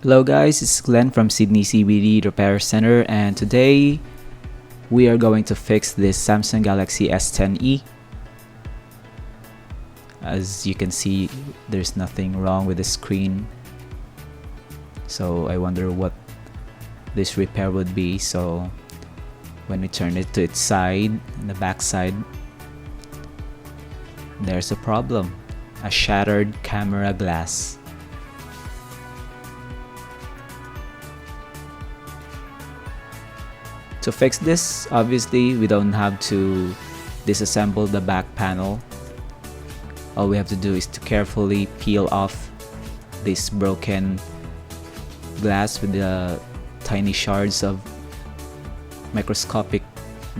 Hello guys, it's Glenn from Sydney CBD Repair Center, and today we are going to fix this Samsung Galaxy S10e. As you can see, there's nothing wrong with the screen, so I wonder what this repair would be. So when we turn it to its side, in the back side, there's a problem: a shattered camera glass. To fix this, obviously we don't have to disassemble the back panel. All we have to do is to carefully peel off this broken glass with the tiny shards of microscopic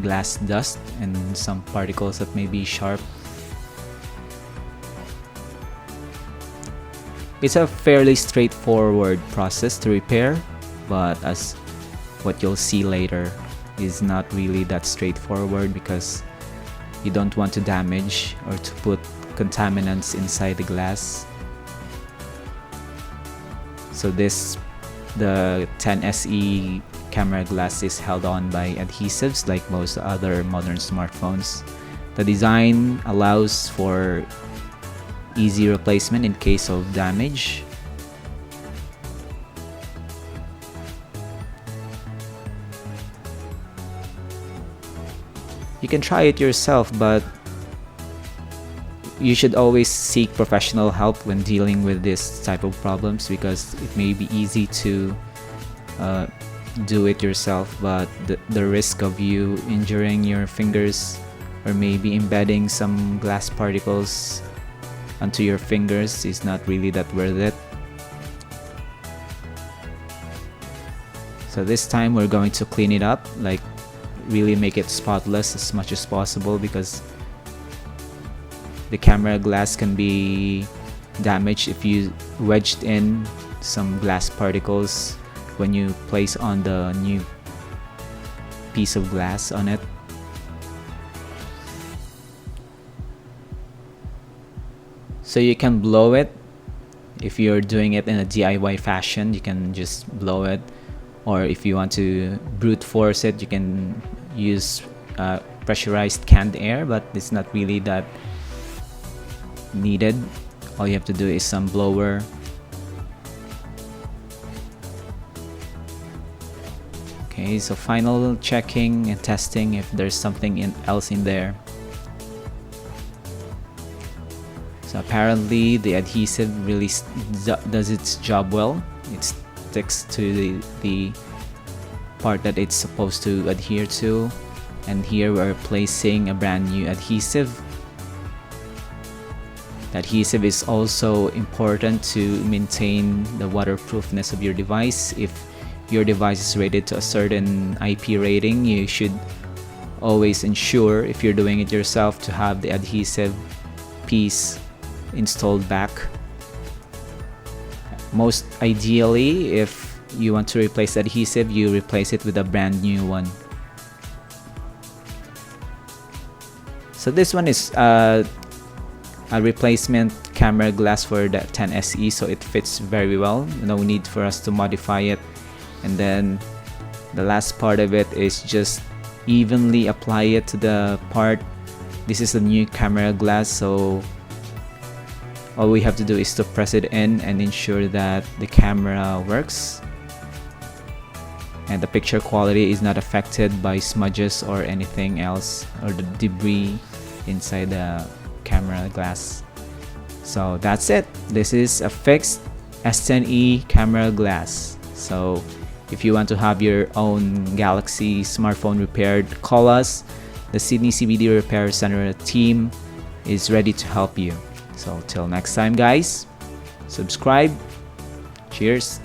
glass dust and some particles that may be sharp. It's a fairly straightforward process to repair, but as what you'll see later is not really that straightforward, because you don't want to damage or to put contaminants inside the glass. So the 10SE camera glass is held on by adhesives like most other modern smartphones. The design allows for easy replacement in case of damage. You can try it yourself, but you should always seek professional help when dealing with this type of problems, because it may be easy to do it yourself, but the risk of you injuring your fingers or maybe embedding some glass particles onto your fingers is not really that worth it. So this time we're going to clean it up, like really make it spotless as much as possible, because the camera glass can be damaged if you wedged in some glass particles when you place on the new piece of glass on it. So you can blow it. If you're doing it in a DIY fashion, you can just blow it, or if you want to brute force it, you can use pressurized canned air, but it's not really that needed. All you have to do is some blower. Okay, so final checking and testing if there's something else in there. So apparently the adhesive really does its job well. It sticks to the part that it's supposed to adhere to, and here we're placing a brand new adhesive. The adhesive is also important to maintain the waterproofness of your device. If your device is rated to a certain IP rating, you should always ensure, if you're doing it yourself, to have the adhesive piece installed back. Most ideally, if you want to replace the adhesive, you replace it with a brand new one. So this one is a replacement camera glass for the 10SE, so it fits very well. No need for us to modify it. And then the last part of it is just evenly apply it to the part. This is a new camera glass, so all we have to do is to press it in and ensure that the camera works and the picture quality is not affected by smudges or anything else, or the debris inside the camera glass. So that's it. This is a fixed S10e camera glass. So if you want to have your own Galaxy smartphone repaired, call us. The Sydney CBD Repair Center team is ready to help you. So till next time guys, subscribe. Cheers.